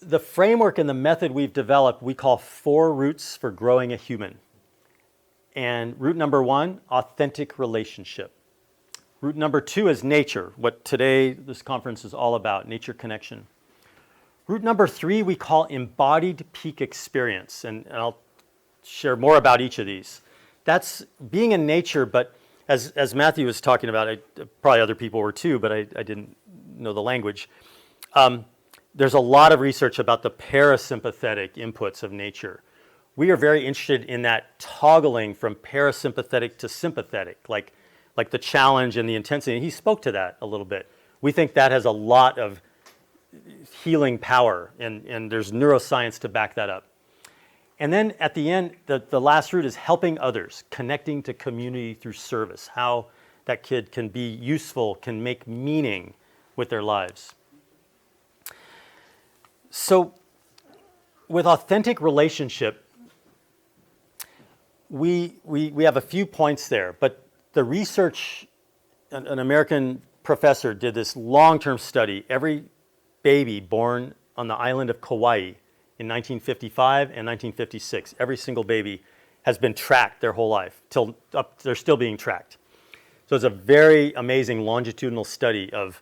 the framework and the method we've developed, we call 4 roots for growing a human. And root number 1, authentic relationship. Root number 2 is nature, what today this conference is all about, nature connection. Root number 3 we call embodied peak experience, and I'll share more about each of these. That's being in nature, but as Matthew was talking about, probably other people were too, but I didn't know the language. There's a lot of research about the parasympathetic inputs of nature. We are very interested in that toggling from parasympathetic to sympathetic, like the challenge and the intensity. And he spoke to that a little bit. We think that has a lot of healing power, and there's neuroscience to back that up. And then at the end, the last root is helping others, connecting to community through service, how that kid can be useful, can make meaning with their lives. So with authentic relationship, we have a few points there, but the research, an American professor did this long-term study. Every baby born on the island of Kauai in 1955 and 1956, every single baby has been tracked their whole life, they're still being tracked. So it's a very amazing longitudinal study of,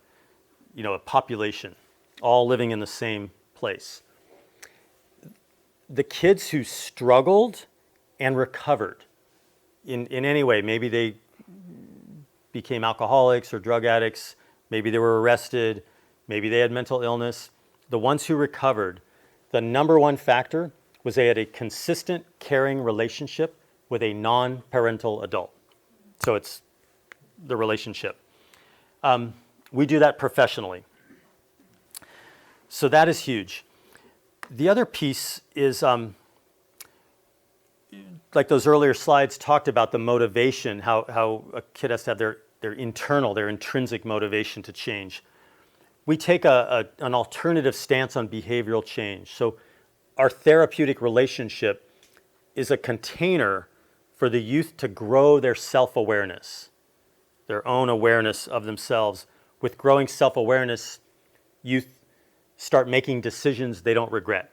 a population all living in the same place. The kids who struggled and recovered in any way, maybe they became alcoholics or drug addicts, maybe they were arrested, maybe they had mental illness. The ones who recovered, the number one factor was they had a consistent, caring relationship with a non-parental adult. So it's the relationship. We do that professionally. So that is huge. The other piece is, like those earlier slides talked about the motivation, how a kid has to have their intrinsic motivation to change. We take an alternative stance on behavioral change. So our therapeutic relationship is a container for the youth to grow their self-awareness, their own awareness of themselves. With growing self-awareness, youth start making decisions they don't regret.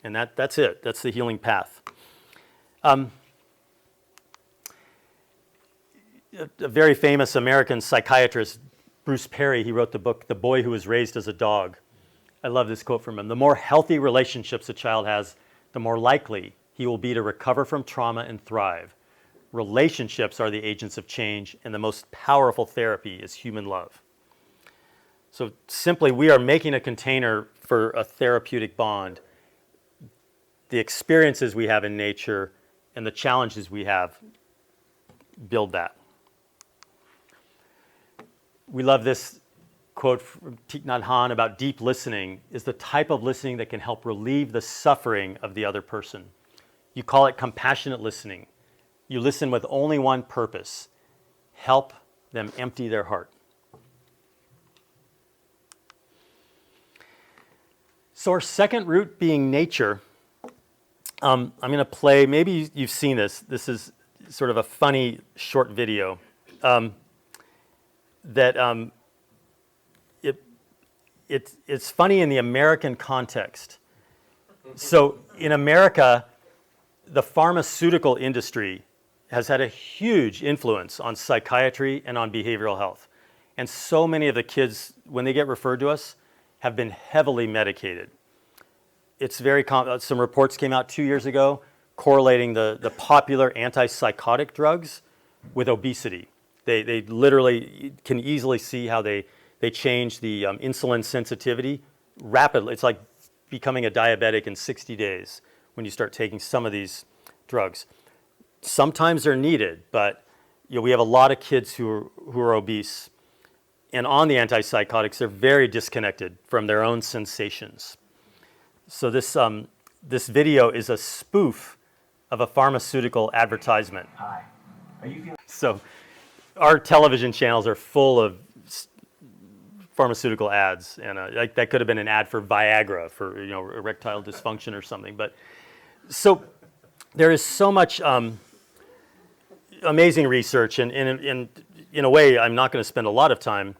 And that's it. That's the healing path. A very famous American psychiatrist, Bruce Perry, he wrote the book, The Boy Who Was Raised as a Dog. I love this quote from him. The more healthy relationships a child has, the more likely he will be to recover from trauma and thrive. Relationships are the agents of change, and the most powerful therapy is human love. So simply, we are making a container for a therapeutic bond. The experiences we have in nature and the challenges we have build that. We love this quote from Thich Nhat Hanh about deep listening is the type of listening that can help relieve the suffering of the other person. You call it compassionate listening. You listen with only one purpose: help them empty their heart. So our second root being nature, I'm going to play, maybe you've seen this. This is sort of a funny short video that it's funny in the American context. So in America, the pharmaceutical industry has had a huge influence on psychiatry and on behavioral health. And so many of the kids, when they get referred to us, have been heavily medicated. It's very some reports came out 2 years ago correlating the popular antipsychotic drugs with obesity. They literally can easily see how they change the insulin sensitivity rapidly. It's like becoming a diabetic in 60 days when you start taking some of these drugs. Sometimes they're needed, but we have a lot of kids who are obese, and on the antipsychotics, they're very disconnected from their own sensations. So this video is a spoof of a pharmaceutical advertisement. Hi. Are you feeling? So our television channels are full of pharmaceutical ads, and like that could have been an ad for Viagra for erectile dysfunction or something. But so there is so much amazing research, and in a way, I'm not going to spend a lot of time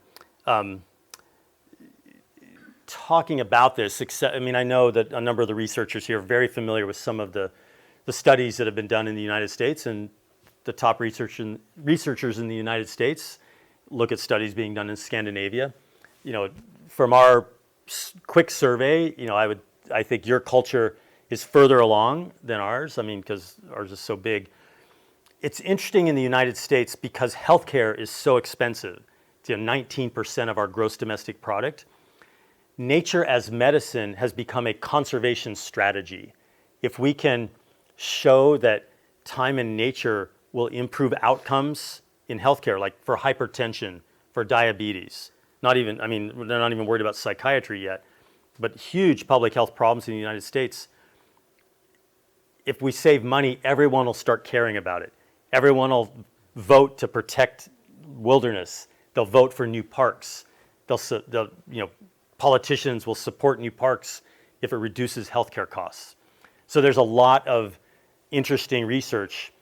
talking about this, except, I mean, I know that a number of the researchers here are very familiar with some of the studies that have been done in the United States, and the top researchers in the United States look at studies being done in Scandinavia. You know, from our quick survey, you know, I think your culture is further along than ours. I mean, because ours is so big. It's interesting in the United States because healthcare is so expensive. It's 19% of our gross domestic product. Nature as medicine has become a conservation strategy. If we can show that time in nature will improve outcomes in healthcare, like for hypertension, for diabetes, they're not even worried about psychiatry yet, but huge public health problems in the United States. If we save money, everyone will start caring about it. Everyone will vote to protect wilderness. They'll vote for new parks. Politicians will support new parks if it reduces healthcare costs. So there's a lot of interesting research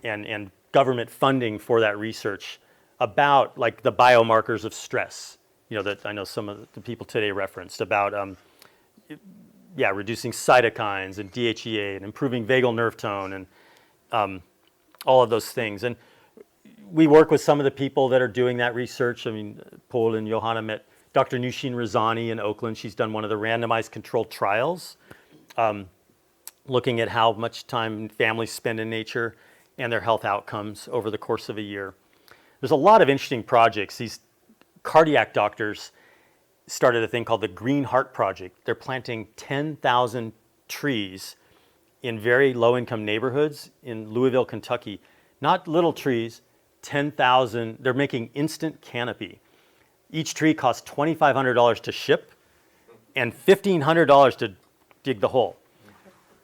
and government funding for that research about like the biomarkers of stress, you know, that I know some of the people today referenced about, reducing cytokines and DHEA and improving vagal nerve tone and all of those things. And we work with some of the people that are doing that research. I mean, Paul and Johanna met Dr. Nushin Razani in Oakland. She's done one of the randomized controlled trials, looking at how much time families spend in nature and their health outcomes over the course of a year. There's a lot of interesting projects. These cardiac doctors started a thing called the Green Heart Project. They're planting 10,000 trees in very low-income neighborhoods in Louisville, Kentucky. Not little trees, 10,000. They're making instant canopy. Each tree costs $2,500 to ship and $1,500 to dig the hole.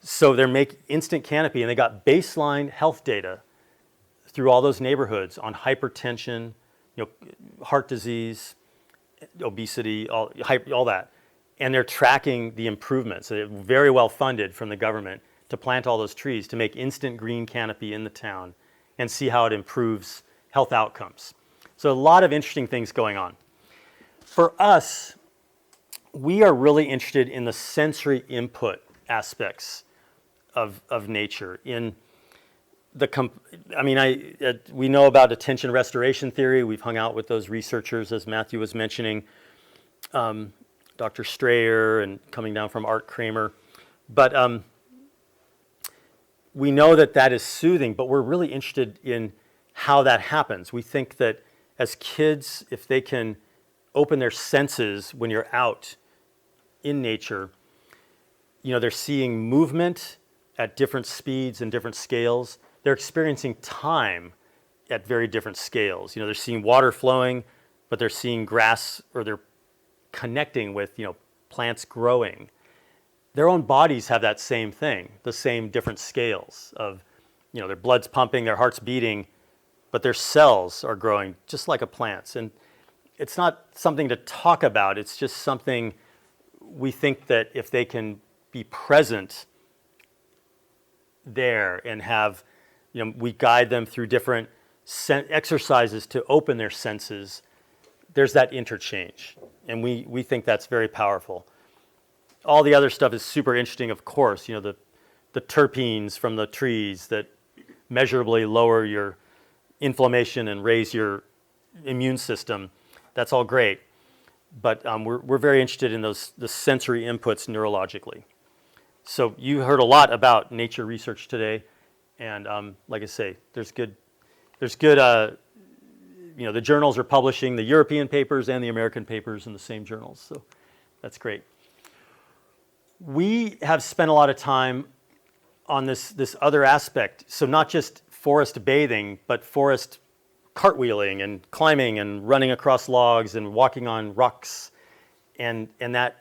So they're making instant canopy, and they got baseline health data through all those neighborhoods on hypertension, you know, heart disease, obesity, all that. And they're tracking the improvements. So they're very well funded from the government to plant all those trees to make instant green canopy in the town and see how it improves health outcomes. So a lot of interesting things going on. For us, we are really interested in the sensory input aspects of nature. In the, we know about attention restoration theory. We've hung out with those researchers, as Matthew was mentioning, Dr. Strayer and coming down from Art Kramer. But we know that that is soothing, but we're really interested in how that happens. We think that as kids, if they can open their senses when you're out in nature, you know, they're seeing movement at different speeds and different scales. They're experiencing time at very different scales. You know, they're seeing water flowing, but they're seeing grass, or they're connecting with, you know, plants growing. Their own bodies have that same thing, the same different scales of, you know, their blood's pumping, their heart's beating, but their cells are growing just like a plant's. And it's not something to talk about. It's just something we think that if they can be present there and have, you know, we guide them through different exercises to open their senses, there's that interchange. And we think that's very powerful. All the other stuff is super interesting, of course. You know, the terpenes from the trees that measurably lower your inflammation and raise your immune system. That's all great. But we're very interested in the sensory inputs neurologically. So you heard a lot about nature research today, and like I say, there's good. You know, the journals are publishing the European papers and the American papers in the same journals, so that's great. We have spent a lot of time on this other aspect. So not just forest bathing, but forest cartwheeling and climbing and running across logs and walking on rocks, and that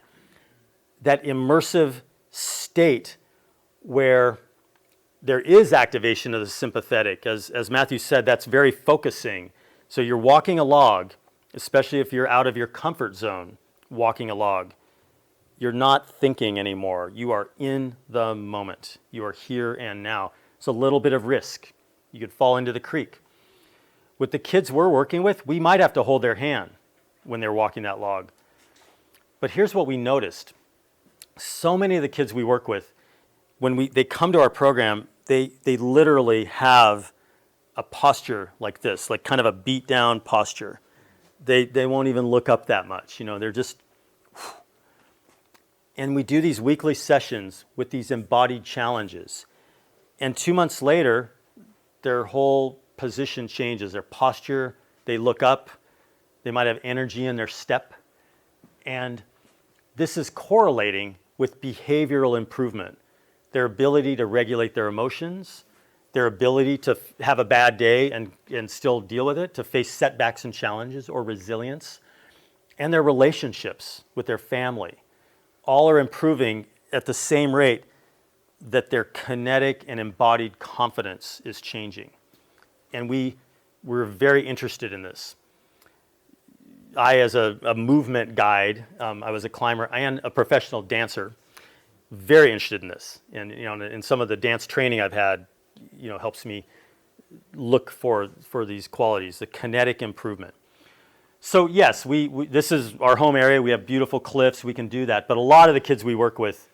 immersive state where there is activation of the sympathetic. As Matthew said, that's very focusing. So you're walking a log, especially if you're out of your comfort zone walking a log. You're not thinking anymore. You are in the moment. You are here and now. It's a little bit of risk. You could fall into the creek. With the kids we're working with, we might have to hold their hand when they're walking that log. But here's what we noticed. So many of the kids we work with, when they come to our program, they literally have a posture like this, like kind of a beat down posture. They won't even look up that much. They're just, and we do these weekly sessions with these embodied challenges. And 2 months later, their whole position changes, their posture, they look up, they might have energy in their step. And this is correlating with behavioral improvement, their ability to regulate their emotions, their ability to have a bad day and still deal with it, to face setbacks and challenges or resilience, and their relationships with their family. All are improving at the same rate that their kinetic and embodied confidence is changing. And we're very interested in this. I, as a movement guide, I was a climber and a professional dancer, very interested in this. And in some of the dance training I've had, helps me look for these qualities, the kinetic improvement. So yes, this is our home area. We have beautiful cliffs. We can do that. But a lot of the kids we work with,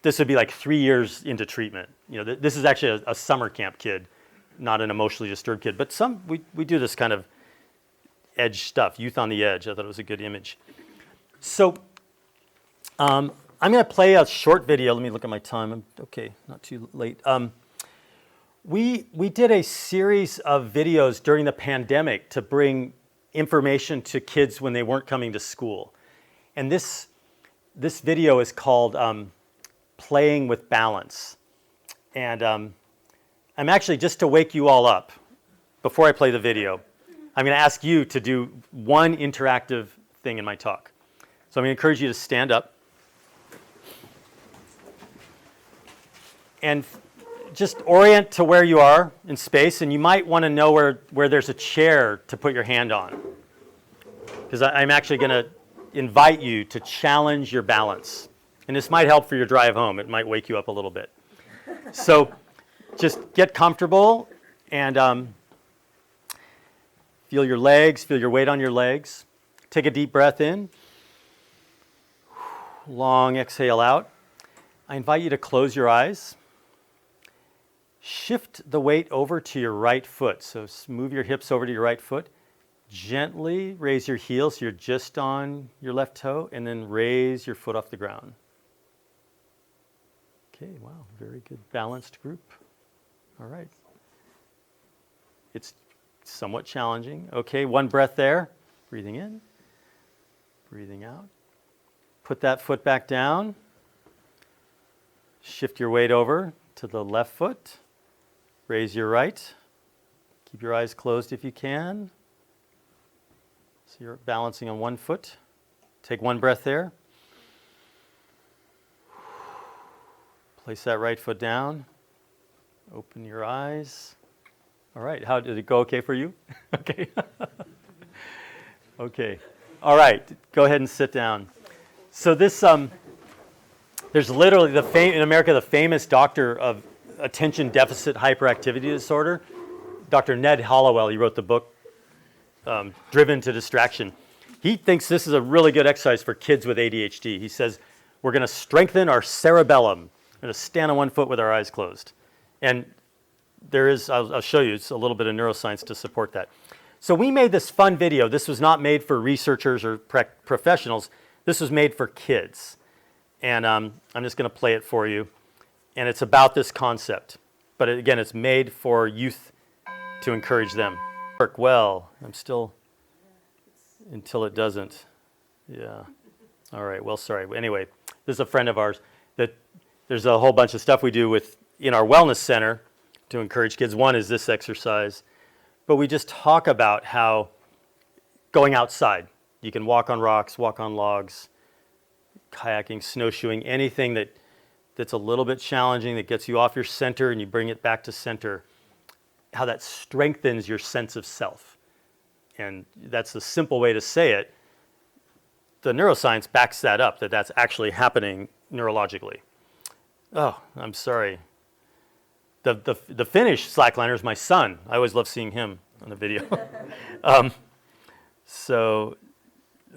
this would be like 3 years into treatment. This is actually a summer camp kid, not an emotionally disturbed kid. But we do this kind of edge stuff, youth on the edge. I thought it was a good image. So I'm going to play a short video. Let me look at my time. Okay, not too late. We did a series of videos during the pandemic to bring information to kids when they weren't coming to school. And this video is called Playing with Balance. And I'm actually, just to wake you all up, before I play the video, I'm going to ask you to do one interactive thing in my talk. So I'm going to encourage you to stand up and just orient to where you are in space, and you might want to know where there's a chair to put your hand on, because I'm actually going to invite you to challenge your balance. And this might help for your drive home. It might wake you up a little bit. So just get comfortable and feel your legs, feel your weight on your legs. Take a deep breath in. Long exhale out. I invite you to close your eyes. Shift the weight over to your right foot. So move your hips over to your right foot. Gently raise your heels so you're just on your left toe, and then raise your foot off the ground. Okay, wow, very good balanced group. All right. It's somewhat challenging. Okay, one breath there. Breathing in, breathing out. Put that foot back down. Shift your weight over to the left foot. Raise your right. Keep your eyes closed if you can. So you're balancing on one foot. Take one breath there. Place that right foot down. Open your eyes. All right, how did it go? Okay for you? Okay. Okay. All right, go ahead and sit down. So this, there's literally in America, the famous doctor of attention deficit hyperactivity disorder, Dr. Ned Hollowell. He wrote the book, Driven to Distraction. He thinks this is a really good exercise for kids with ADHD. He says, we're going to strengthen our cerebellum. We're going to stand on one foot with our eyes closed. And there is, I'll show you, it's a little bit of neuroscience to support that. So we made this fun video. This was not made for researchers or professionals. This was made for kids. And I'm just going to play it for you. And it's about this concept. But again, it's made for youth to encourage them. Work well. I'm still, until it doesn't. Yeah. All right, well, sorry. Anyway, this is a friend of ours. There's a whole bunch of stuff we do in our wellness center to encourage kids. One is this exercise. But we just talk about how going outside, you can walk on rocks, walk on logs, kayaking, snowshoeing, anything that's a little bit challenging, that gets you off your center and you bring it back to center, how that strengthens your sense of self. And that's the simple way to say it. The neuroscience backs that up, that's actually happening neurologically. Oh, I'm sorry. The Finnish slackliner is my son. I always love seeing him on the video. So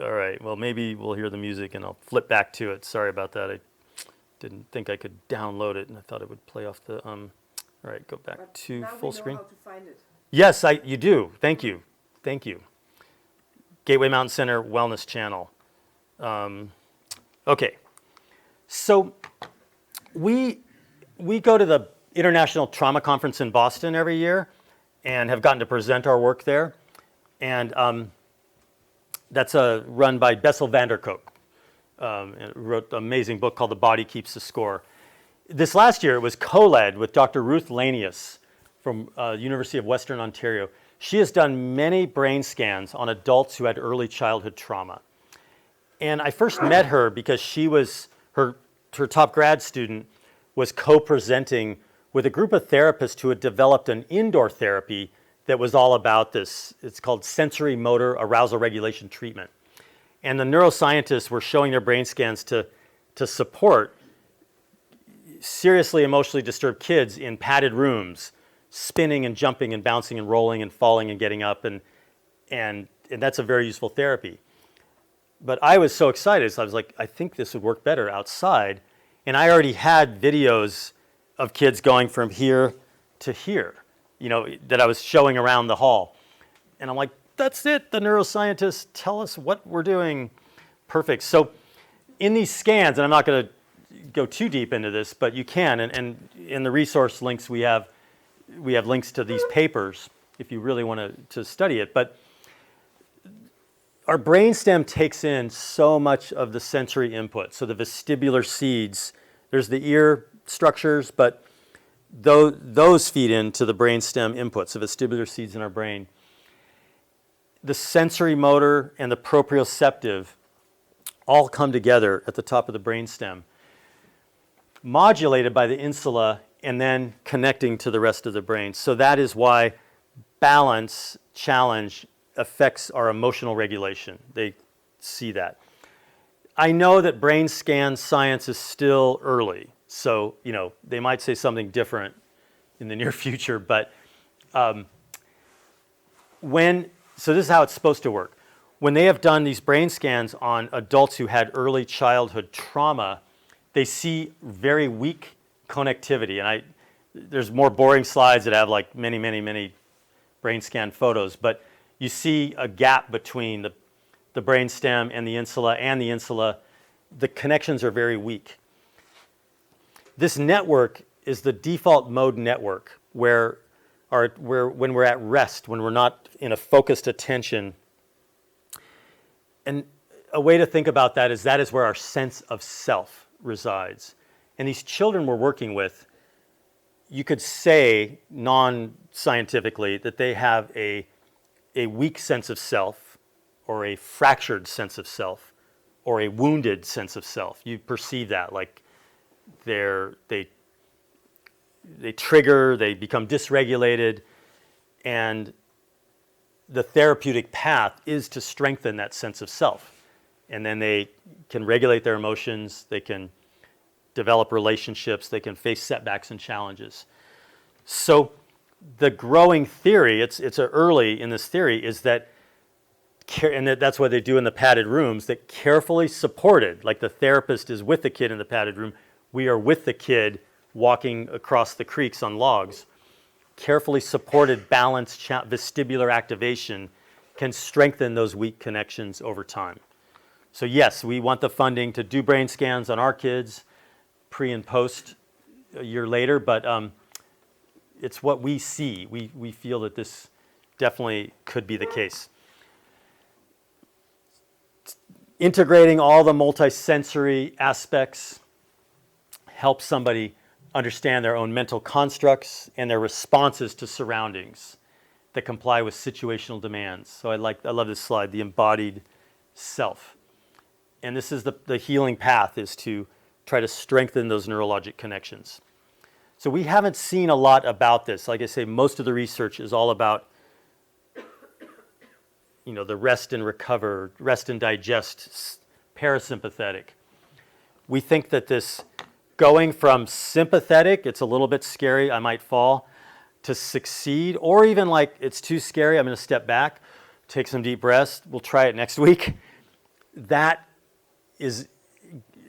All right, well, maybe we'll hear the music and I'll flip back to it. Sorry about that. I didn't think I could download it, and I thought it would play off the, all right, go back to full screen. Now we know how to find it. Yes, you do. Thank you. Thank you. Gateway Mountain Center Wellness Channel. Okay, so we go to the International Trauma Conference in Boston every year and have gotten to present our work there. And that's run by Bessel van der Kolk. Wrote an amazing book called The Body Keeps the Score. This last year, it was co-led with Dr. Ruth Lanius from University of Western Ontario. She has done many brain scans on adults who had early childhood trauma. And I first met her because she was, her top grad student was co-presenting with a group of therapists who had developed an indoor therapy that was all about this. It's called sensory motor arousal regulation treatment. And the neuroscientists were showing their brain scans to support seriously emotionally disturbed kids in padded rooms, spinning and jumping and bouncing and rolling and falling and getting up, and that's a very useful therapy. But I was so excited, so I was like, I think this would work better outside. And I already had videos of kids going from here to here, you know, that I was showing around the hall. And I'm like, that's it, the neuroscientists tell us what we're doing. Perfect. So in these scans, and I'm not going to go too deep into this, but you can, and in the resource links we have links to these papers if you really want to study it. But our brainstem takes in so much of the sensory input. So the vestibular seeds, there's the ear structures, but those feed into the brainstem inputs, the vestibular seeds in our brain. The sensory motor and the proprioceptive all come together at the top of the brainstem, modulated by the insula and then connecting to the rest of the brain. So that is why balance, challenge affects our emotional regulation. They see that. I know that brain scan science is still early, so you know they might say something different in the near future, but so this is how it's supposed to work. When they have done these brain scans on adults who had early childhood trauma, they see very weak connectivity. And there's more boring slides that have like many brain scan photos, but you see a gap between the brainstem and the insula, the connections are very weak. This network is the default mode network where when we're at rest, when we're not in a focused attention. And a way to think about that is where our sense of self resides. And these children we're working with, you could say non-scientifically that they have a weak sense of self, or a fractured sense of self, or a wounded sense of self. You perceive that, like they trigger, they become dysregulated, and the therapeutic path is to strengthen that sense of self. And then they can regulate their emotions, they can develop relationships, they can face setbacks and challenges. So the growing theory, it's early in this theory, is that, and that's what they do in the padded rooms, that carefully supported, like the therapist is with the kid in the padded room, we are with the kid walking across the creeks on logs. Carefully supported balanced vestibular activation can strengthen those weak connections over time. So yes, we want the funding to do brain scans on our kids pre and post a year later, but it's what we see. We feel that this definitely could be the case. Integrating all the multisensory aspects helps somebody understand their own mental constructs and their responses to surroundings that comply with situational demands. So I love this slide, the embodied self. And this is the healing path, is to try to strengthen those neurologic connections. So we haven't seen a lot about this. Like I say, most of the research is all about the rest and recover, rest and digest, parasympathetic. We think that this going from sympathetic, it's a little bit scary, I might fall, to succeed, or even like it's too scary, I'm going to step back, take some deep breaths, we'll try it next week, that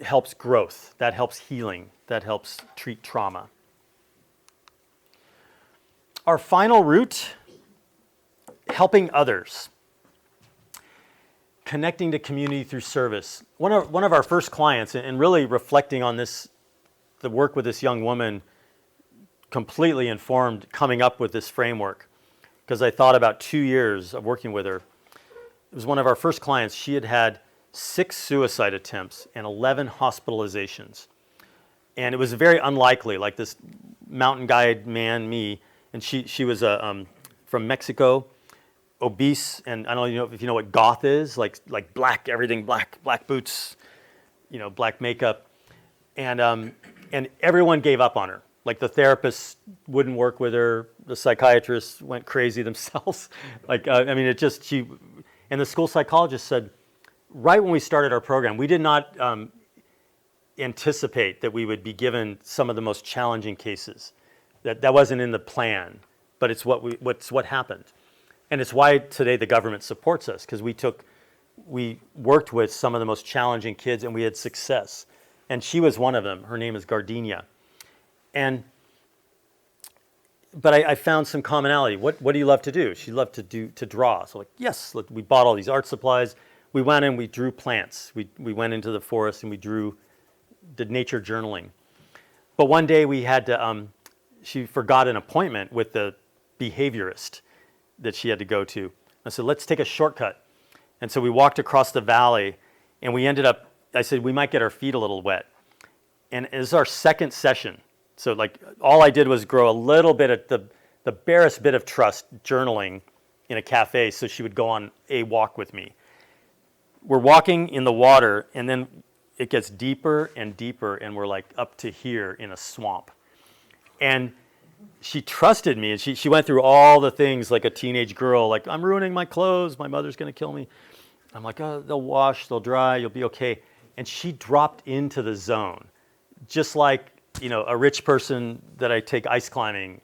helps growth, that helps healing, that helps treat trauma. Our final root, helping others. Connecting to community through service. One of our first clients, and really reflecting on this, the work with this young woman completely informed coming up with this framework, because I thought about 2 years of working with her. It was one of our first clients. She had had 6 suicide attempts and 11 hospitalizations. And it was very unlikely, like this mountain guide man, me, and she was from Mexico, obese, and I don't know if you know what goth is, like black, everything black boots, black makeup, and everyone gave up on her. Like the therapist wouldn't work with her, the psychiatrists went crazy themselves. And the school psychologist said, right when we started our program, we did not anticipate that we would be given some of the most challenging cases. That wasn't in the plan, but it's what happened. And it's why today the government supports us, because we worked with some of the most challenging kids and we had success. And she was one of them. Her name is Gardenia. But I found some commonality. What do you love to do? She loved to draw. So yes, we bought all these art supplies. We went and we drew plants. We went into the forest and we did nature journaling. But one day we had to, she forgot an appointment with the behaviorist that she had to go to. I said, let's take a shortcut. And so we walked across the valley and we ended up, I said, we might get our feet a little wet. And it was our second session. So all I did was grow a little bit of the barest bit of trust journaling in a cafe so she would go on a walk with me. We're walking in the water and then it gets deeper and deeper and we're up to here in a swamp. And she trusted me and she went through all the things like a teenage girl, I'm ruining my clothes, my mother's gonna kill me. I'm oh, they'll wash, they'll dry, you'll be okay. And she dropped into the zone. Just like, a rich person that I take ice climbing,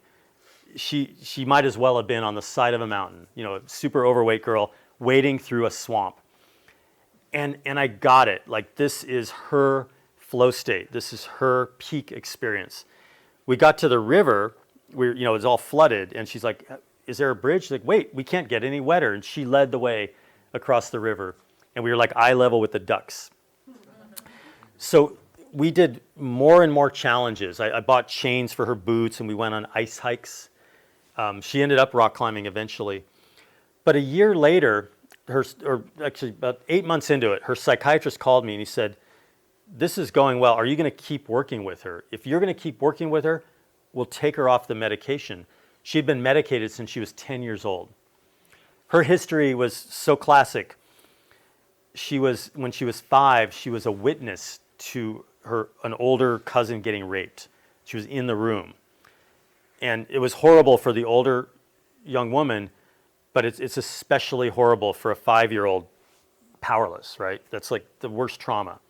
she might as well have been on the side of a mountain, a super overweight girl wading through a swamp. And I got it. This is her flow state. This is her peak experience. We got to the river, it was all flooded, and she's like, is there a bridge? She's like, wait, we can't get any wetter. And she led the way across the river. And we were eye level with the ducks. So we did more and more challenges. I bought chains for her boots and we went on ice hikes. She ended up rock climbing eventually. But a year later, actually about 8 months into it, her psychiatrist called me and he said, this is going well. Are you going to keep working with her? If you're going to keep working with her, we'll take her off the medication. She had been medicated since she was 10 years old. Her history was so classic. When she was 5, she was a witness to an older cousin getting raped. She was in the room. And it was horrible for the older young woman, but it's especially horrible for a 5-year-old powerless, right? That's the worst trauma.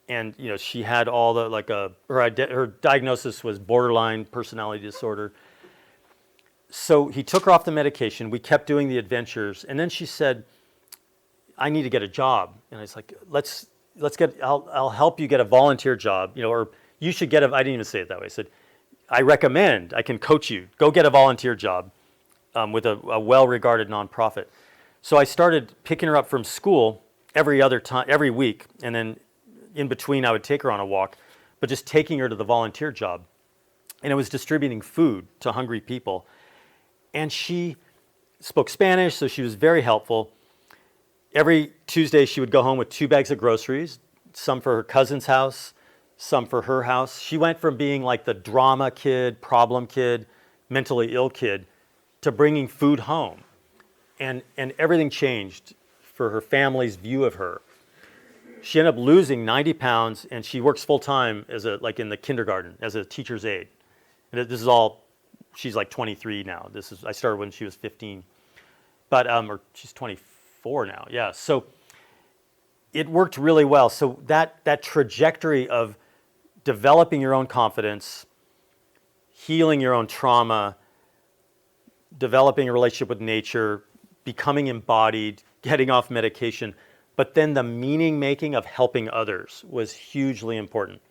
And she had all the her diagnosis was borderline personality disorder. So he took her off the medication. We kept doing the adventures, and then she said, "I need to get a job." And I was like, "Let's get. I'll help you get a volunteer job. Or you should get a." I didn't even say it that way. I said, "I recommend. I can coach you. Go get a volunteer job with a well-regarded nonprofit." So I started picking her up from school every week, and then in between I would take her on a walk, but just taking her to the volunteer job. And it was distributing food to hungry people. And she spoke Spanish, so she was very helpful. Every Tuesday she would go home with 2 bags of groceries, some for her cousin's house, some for her house. She went from being the drama kid, problem kid, mentally ill kid, to bringing food home. And everything changed for her family's view of her. She ended up losing 90 pounds, and she works full-time as in the kindergarten as a teacher's aide. And this is all, she's 23 now. I started when she was 15. But, or she's 24 now, yeah. So it worked really well. So that trajectory of developing your own confidence, healing your own trauma, developing a relationship with nature, becoming embodied, getting off medication, But then the meaning making of helping others was hugely important.